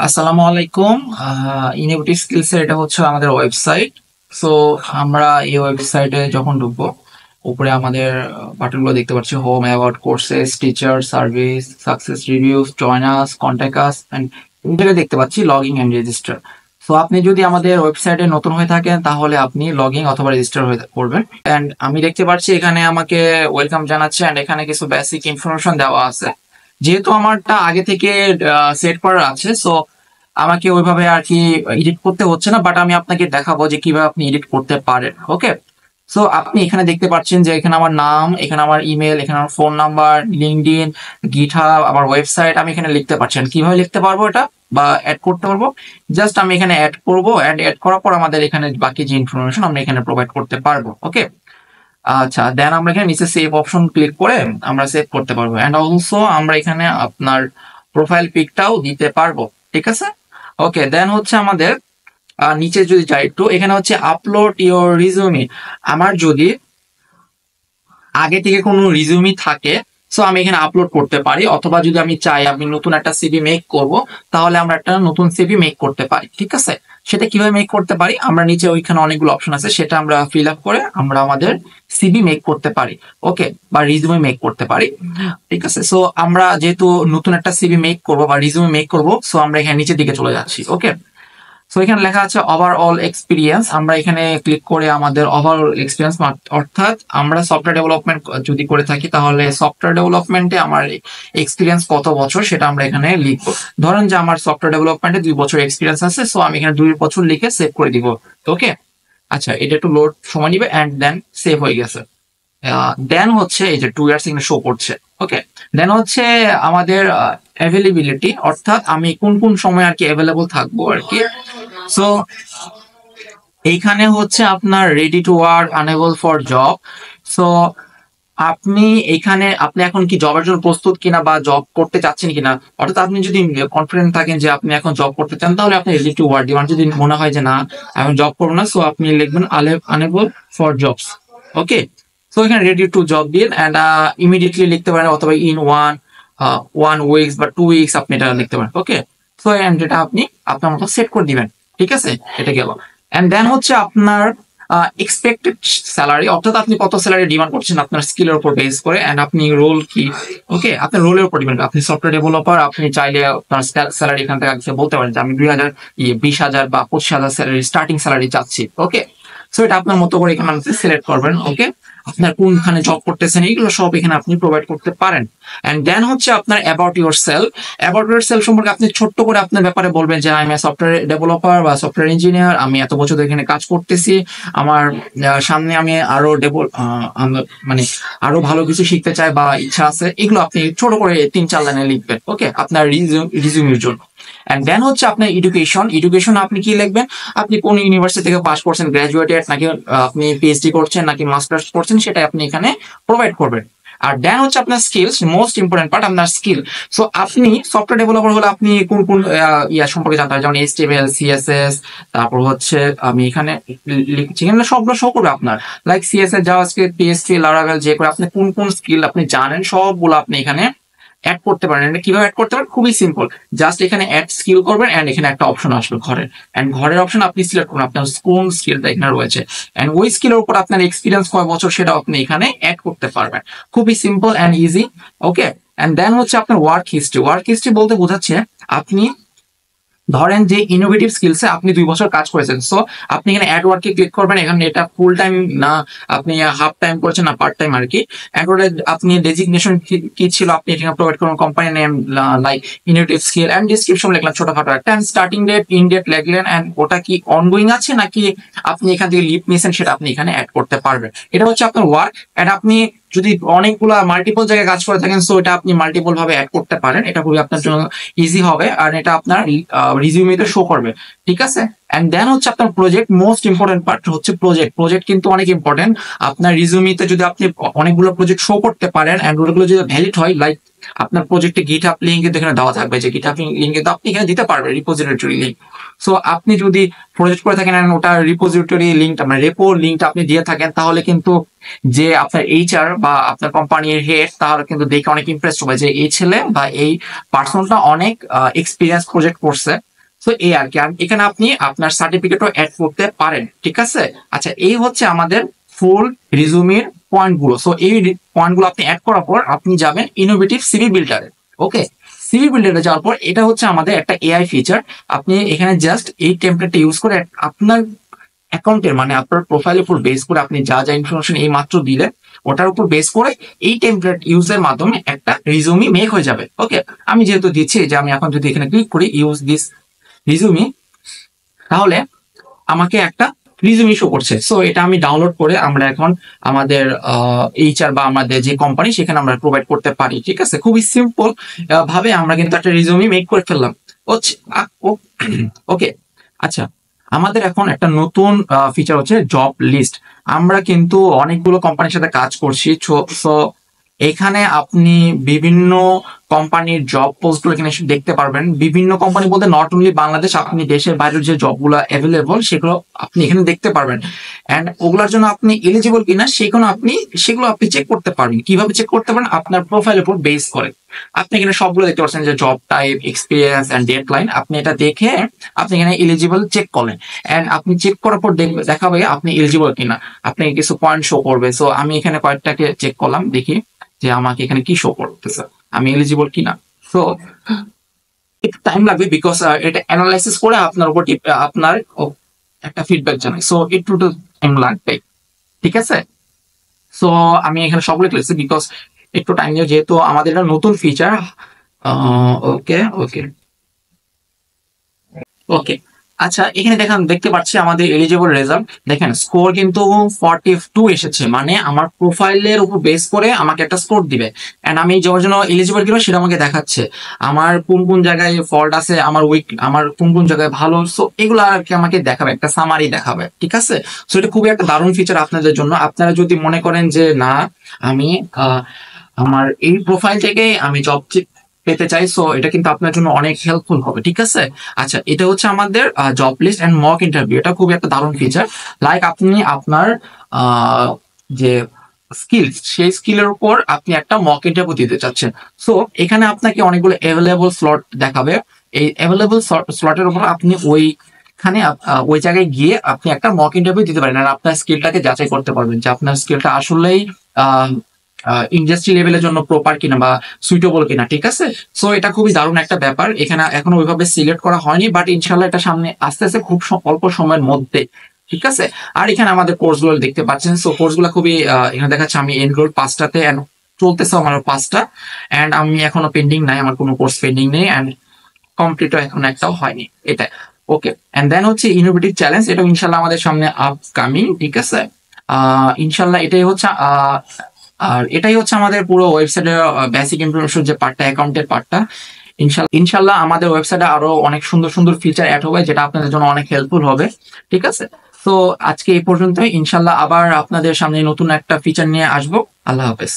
আসসালামু আলাইকুম। Innovative skills এর এটা হচ্ছে আমাদের ওয়েবসাইট। সো আমরা এই ওয়েবসাইটে যখন ঢুকবো, উপরে আমাদের বাটনগুলো দেখতে পাচ্ছি: home, about, courses, teacher, service, success reviews, join us, contact us, and এখানে দেখতে পাচ্ছি লগইন এন্ড রেজিস্টার। সো আপনি যদি আমাদের ওয়েবসাইটে নতুন হয়ে থাকেন তাহলে আপনি লগ ইন অথবা রেজিস্টার হয়ে করবেন। এন্ড আমি দেখতে পাচ্ছি এখানে আমাকে ওয়েলকাম জানাচ্ছে, এন্ড এখানে কিছু বেসিক ইনফরমেশন দেওয়া আছে। যেহেতু আমারটা আগে থেকে সেট করা আছে, সো আমাকে ওইভাবে আর কি এডিট করতে হচ্ছে না, বাট আমি আপনাকে দেখাবো যে কিভাবে আপনি এডিট করতে পারেন। ওকে, সো আপনি এখানে দেখতে পাচ্ছেন যে এখানে আমার নাম, এখানে আমার ইমেল, এখানে আমার ফোন নাম্বার, লিঙ্কডইন, গিটহাব, আমার ওয়েবসাইট আমি এখানে লিখতে পারছেন। কিভাবে লিখতে পারবো এটা বা অ্যাড করতে পারবো? জাস্ট আমি এখানে অ্যাড করবো, অ্যাড করার পর আমাদের এখানে বাকি যে ইনফরমেশন আমরা এখানে প্রোভাইড করতে পারবো। ওকে, আচ্ছা, দেন আমরা এখানে নিচে সেভ অপশন ক্লিক করে আমরা সেভ করতে পারবো। এন্ড অলসো আমরা এখানে আপনার প্রোফাইল পিকটাও দিতে পারবো। ঠিক আছে, ওকে। দেন হচ্ছে আমাদের নিচে যদি যাই একটু, এখানে হচ্ছে আপলোড ইওর রিজিউমি। আমার যদি আগে থেকে কোনো রিজিউমি থাকে, সো আমি এখানে আপলোড করতে পারি, অথবা যদি আমি চাই আমি নতুন একটা সিভি মেক করব, তাহলে আমরা একটা নতুন সিভি মেক করতে পারি। ঠিক আছে, সেটা কিভাবে মেক করতে পারি? আমরা নিচে ওইখানে অনেকগুলো অপশন আছে, সেটা আমরা ফিল আপ করে আমরা আমাদের সিভি মেক করতে পারি। ওকে, বা রিজিউমি মেক করতে পারি। ঠিক আছে, সো আমরা যেহেতু নতুন একটা সিভি মেক করব বা রিজিউমি মেক করব, সো আমরা এখানে নিচের দিকে চলে যাচ্ছি। ওকে, সো এখানে লেখা আছে ওভারঅল এক্সপিরিয়েন্স। আমরা এখানে ক্লিক করে আমাদের ওভারঅল এক্সপিরিয়েন্স, অর্থাৎ আমরা সফটওয়্যার ডেভেলপমেন্ট যদি করে থাকি তাহলে সফটওয়্যার ডেভেলপমেন্টে আমার এক্সপিরিয়েন্স কত বছর সেটা আমরা এখানে লিখবো। ধরেন যে আমার সফটওয়্যার ডেভেলপমেন্টে 2 বছর এক্সপিরিয়েন্স আছে, সো আমি এখানে 2 বছর লিখে সেভ করে দিব। ওকে, আচ্ছা, এটা একটু লোড সময় নিবে, এন্ড দেন সেভ হয়ে গেছে। দেন হচ্ছে এই যে 2 ইয়ার্স এখানে শো করছে। ওকে, দেন হচ্ছে আমাদের অ্যাভেলেবিলিটি, অর্থাৎ আমি কোন কোন সময় আর কি অ্যাভেলেবল থাকবো আর কি। সো এইখানে হচ্ছে আপনার ready to work, unable for job. So আপনি এখানে আপনি এখন কি জবের জন্য প্রস্তুত কিনা বা জব করতে চাচ্ছেন কিনা, অর্থাৎ আপনি যদি কনফিডেন্ট থাকেন যে আপনি এখন জব করতে চান তাহলে আপনি রেডি টু ওয়ার্ক দিবেন। যদি মনে হয় যে না আমি জব করবো না, সো আপনি লিখবেন unable for jobs. Okay, so এখানে রেডি টু জব দিন, এন্ড ইমিডিয়েটলি লিখতে পারেন, অথবা ইন ওয়ান উইকস বা 2 উইকস আপনি এটা লিখতে পারেন। ওকে, সো এন্ড এটা আপনি আপনার মতো সেট করে দিবেন। ঠিক আছে, এটা গেল। এন্ড দেন হচ্ছে আপনার এক্সপেক্টেড স্যালারি, অর্থাৎ আপনি কত স্যালারি ডিমান্ড করছেন আপনার স্কিলের উপর বেস করে, এন্ড আপনি রোল কি। ওকে, আপনার রোলের উপর ডিপেন্ড। আপনি সফটওয়্যার ডেভেলপার, আপনি চাইলে আপনার স্যালারি এখান থেকে আগে বলতে পারেন যে আমি 2,000, 20,000 বা 25,000 স্যালারি, স্টার্টিং স্যালারি চাচ্ছি। ওকে, সো এটা আপনার মতো করে এখানে আপনি সিলেক্ট করবেন। ওকে, আপনার কোনখানে জব করতেছেন এইগুলো সব এখানে আপনি প্রোভাইড করতে পারেন। এন্ড দেন হচ্ছে আপনার about your self. About your self সম্পর্কে আপনি ছোট্ট করে আপনার ব্যাপারে বলবেন যে আমি সফটওয়্যার ডেভেলপার বা সফটওয়্যার ইঞ্জিনিয়ার, আমি এত বছর ধরে এখানে কাজ করতেছি, আমার সামনে আমি আরো মানে আরো ভালো কিছু শিখতে চাই বা ইচ্ছা আছে। এগুলো আপনি ছোট করে 3-4 লাইনে লিখবেন। ওকে, আপনার রিজিউমের জন্য। এন্ড দেন হচ্ছে আপনার এডুকেশন আপনি কি লিখবেন? আপনি কোন ইউনিভার্সিটি থেকে পাস করছেন, গ্রাজুয়েটেড নাকি আপনি পিএইচডি করছেন নাকি মাস্টার্স করছেন, সেটা আপনি এখানে প্রোভাইড করবেন। আর দেন হচ্ছে আপনার স্কিলস, মোস্ট ইম্পর্টেন্ট পার্ট আপনার স্কিল। সো আপনি সফটওয়্যার ডেভেলপার হলে আপনি কোন কোন ইয়া সম্পর্কে জানতে হবে, যেমন এইচটিএমএল, সিএসএস, তারপর হচ্ছে আমি এখানে লিখছি, এখানে সবগুলো শো করবে আপনার, like CSS, JavaScript, PHP, Laravel, যে করে আপনি কোন কোন স্কিল আপনি জানেন সবগুলো আপনি এখানে অ্যাড করতে পারেন। এটা কিভাবে অ্যাড করতে পারেন? খুবই সিম্পল। জাস্ট এখানে অ্যাড স্কিল করবেন, এন্ড এখানে একটা অপশন আসবে ঘরের, এন্ড ঘরের অপশন আপনি সিলেক্ট করুন আপনার কোন স্কিলটা এখানে রয়েছে, এন্ড ওই স্কিলের উপর আপনার এক্সপিরিয়েন্স কয় বছর সেটা আপনি এখানে অ্যাড করতে পারবেন। খুবই simple and easy. Okay, and then হচ্ছে আপনার ওয়ার্ক হিস্ট্রি। ওয়ার্ক হিস্ট্রি বলতে বোঝাচ্ছে আপনি ধরেন যে ইনোভেটিভ স্কিলসে আপনি 2 বছর কাজ করেছেন, সো আপনি এখানে অ্যাড ওয়ার্কে ক্লিক করবেন। এখানে এটা ফুল টাইম না আপনি হাফ টাইম করছেন না পার্ট টাইম আর কি। এরপরে আপনি ডেজিগনেশন কি ছিল আপনি এখানে প্রোভাইড করুন, company name, like innovative skill, and description লিখলেন ছোটখাটো একটা, and starting date, end date লিখলেন, এন্ড ওটা কি অনগোয়িং আছে নাকি আপনি এখান থেকে লিভ নিয়েছেন সেটা আপনি এখানে অ্যাড করতে পারবেন। এটা হচ্ছে আপনার ওয়ার্ক। এন্ড আপনি যদি অনেকগুলা মাল্টিপল জায়গায় কাজ করে থাকেন, সো এটা আপনি মাল্টিপল ভাবে অ্যাড করতে পারেন। এটা খুবই আপনার জন্য ইজি হবে, আর এটা আপনার রিজিউমিতে শো করবে। ঠিক আছে, এন্ড দেন হচ্ছে আপনার প্রজেক্ট। মোস্ট ইম্পর্টেন্ট পার্ট হচ্ছে প্রজেক্ট। প্রজেক্ট কিন্তু অনেক ইম্পর্টেন্ট। আপনার রিজিউমিতে যদি আপনি অনেকগুলো প্রজেক্ট শো করতে পারেন, এন্ড ওগুলো যদি ভ্যালিড হয়, লাইক আপনার প্রজেক্টে গিটহাব লিঙ্ক কিন্তু এখানে দেওয়া থাকবে, যে গিটহাব লিঙ্ক কিন্তু আপনি এখানে দিতে পারবেন, রিপোজিটরি লিঙ্ক। সো আপনি যদি প্রজেক্ট করে থাকেন and ওটা রিপোজিটরি লিঙ্কটা মানে রেপো লিঙ্কটা আপনি দিয়ে থাকেন, তাহলে কিন্তু যে আপনার এইচআর বা আপনার কোম্পানির হেড, তাহলে কিন্তু দেখে অনেক ইমপ্রেস হবে যে এই ছেলে বা এই পার্সনটা অনেক এক্সপিরিয়েন্স প্রজেক্ট করছে। সো এই আর কি, আর এখানে আপনি আপনার সার্টিফিকেটও অ্যাড করতে পারেন, ঠিক আছে। আচ্ছা, এই হচ্ছে আমাদের ফুল রিজুমের পয়েন্ট গুলো। সো এই পয়েন্ট গুলো আপনি অ্যাড করার পর আপনি যাবেন ইনোভেটিভ সিভি বিল্ডারে। ওকে, সিভি বিল্ডারে যাওয়ার পর এটা হচ্ছে আমাদের একটা এআই ফিচার। আপনি এখানে জাস্ট এই টেমপ্লেটটা ইউজ করে আপনার অ্যাকাউন্টের মানে আপনার প্রোফাইলের উপর বেস করে আপনি যা যা ইনফরমেশন এই মাত্র দিলেন ওটার উপর বেস করে এই টেমপ্লেট ইউজের মাধ্যমে একটা রিজুমি মেক হয়ে যাবে। ওকে, আমি যেহেতু দিচ্ছি যে আমি এখন যদি এখানে ক্লিক করি ইউজ দিস রিজুমি, তাহলে আমাকে একটা রিজুমি শো করছে। সো এটা আমি ডাউনলোড করে আমরা এখন আমাদের এইচআর বা আমাদের যে কোম্পানি সেখানে আমরা প্রোভাইড করতে পারি, ঠিক আছে। খুবই সিম্পল ভাবে আমরা কিন্তু একটা রিজুমি মেক করে ফেললাম। ওকে, আচ্ছা, আমাদের এখন একটা নতুন ফিচার হচ্ছে জব লিস্ট। আমরা কিন্তু অনেকগুলো কোম্পানির সাথে কাজ করছি, সো এখানে আপনি বিভিন্ন কোম্পানির জব পোস্ট গুলো এখানে এসে দেখতে পারবেন। বিভিন্ন কোম্পানি বলতে নট অনলি বাংলাদেশ, আপনি দেশের বাইরের যে জবগুলো অ্যাভেলেবল সেগুলো আপনি এখানে দেখতে পারবেন। এন্ড ওগুলোর জন্য আপনি এলিজিবল কিনা সেগুলো আপনি চেক করতে পারবেন। কিভাবে চেক করতে পারেন? আপনার প্রোফাইলের উপর বেস করে আপনি এখানে সবগুলো দেখতে পাচ্ছেন যে job type, experience and deadline. আপনি এটা দেখে আপনি এখানে এলিজিবল চেক করলেন, এন্ড আপনি চেক করার পর দেখাবে আপনি এলিজিবল কিনা। আপনি কিছু পয়েন্ট শো করবে। সো আমি এখানে কয়েকটাকে চেক করলাম, দেখি যে আমাকে এখানে কি শো করতেছে, আমি এলিজিবল কিনা। সো একটু টাইম লাগবে বিকজ এটা অ্যানালাইসিস করে আপনার উপর আপনার একটা ফিডব্যাক জানাই। সো একটু টাইম লাগবে, ঠিক আছে। সো আমি এখানে সবগুলো লিখেছি বিকজ একটু টাইম নিয়ে, যেহেতু আমাদের এটা নতুন ফিচার। ওকে ওকে ওকে, আচ্ছা, এখানে দেখতে পাচ্ছি আমাদের এলিজিবল রেজাল্ট। দেখেন স্কোর কিন্তু 42 এসেছে, মানে আমার প্রোফাইলের উপর বেস করে আমাকে একটা স্কোর দিবে। এন্ড আমি যাওয়ার জন্য এলিজিবল কিনা সেটা আমাকে দেখাচ্ছে, আমার কোন কোন জায়গায় ফল্ট আছে, আমার কোন কোন জায়গায় ভালো। সো এগুলো আর কি আমাকে দেখাবে, একটা সামারি দেখাবে, ঠিক আছে। সো এটা খুবই একটা দারুণ ফিচার আপনাদের জন্য। আপনারা যদি মনে করেন যে না, আমি আমার এই প্রোফাইল থেকে আমি জব পেতে চাই, সো এটা কিন্তু আপনার জন্য অনেক হেল্পফুল হবে, ঠিক আছে। আচ্ছা, এটা হচ্ছে আমাদের job list and mock interview. এটা খুবই একটা দারুণ ফিচার। লাইক আপনি আপনার যে স্কিল, সেই স্কিলের উপর আপনি একটা মক ইন্টারভিউ দিতে চাচ্ছেন। সো এখানে আপনাকে অনেকগুলো অ্যাভেলেবল স্লট দেখাবে। এই অ্যাভেলেবল স্লটের উপর আপনি ওই জায়গায় গিয়ে আপনি একটা মক ইন্টারভিউ দিতে পারেন, আর আপনার স্কিলটাকে যাচাই করতে পারবেন যে আপনার স্কিলটা আসলেই ইন্ডাস্ট্রি লেভেলের জন্য প্রপার কিনা বা সুইটেবল কিনা, ঠিক আছে। সো এটা খুবই দারুণ একটা ব্যাপার। এখানে এখনো ওইভাবে সিলেক্ট করা হয়নি, বাট ইনশাল্লাহ এটা সামনে আস্তে আস্তে খুব অল্প সময়ের মধ্যে, ঠিক আছে। আর এখানে আমাদের কোর্স গুলো দেখতে পাচ্ছেন। সো কোর্স গুলো খুবই এখানে দেখাচ্ছে আমি এনরোল 5টাতে এন্ড চলতেছে আমার 5টা, এন্ড আমি এখনো পেন্ডিং নাই, আমার কোনো কোর্স পেন্ডিং নেই, এন্ড কমপ্লিটও এখন একটাও হয়নি, এটা। ওকে, এন্ড দেন হচ্ছে ইনোভেটিভ চ্যালেঞ্জ। এটা ইনশাল্লাহ আমাদের সামনে আপকামিং, ঠিক আছে। ইনশাল্লাহ এটাই হচ্ছে আমাদের পুরো ওয়েবসাইটের বেসিক ইনফরমেশন, যে পার্টটা অ্যাকাউন্টের পার্টটা। ইনশাল্লাহ আমাদের ওয়েবসাইটে আরো অনেক সুন্দর সুন্দর ফিচার অ্যাড হবে, যেটা আপনাদের জন্য অনেক হেল্পফুল হবে, ঠিক আছে। তো আজকে এই পর্যন্তই। ইনশাল্লাহ আবার আপনাদের সামনে নতুন একটা ফিচার নিয়ে আসবো। আল্লাহ হাফেজ।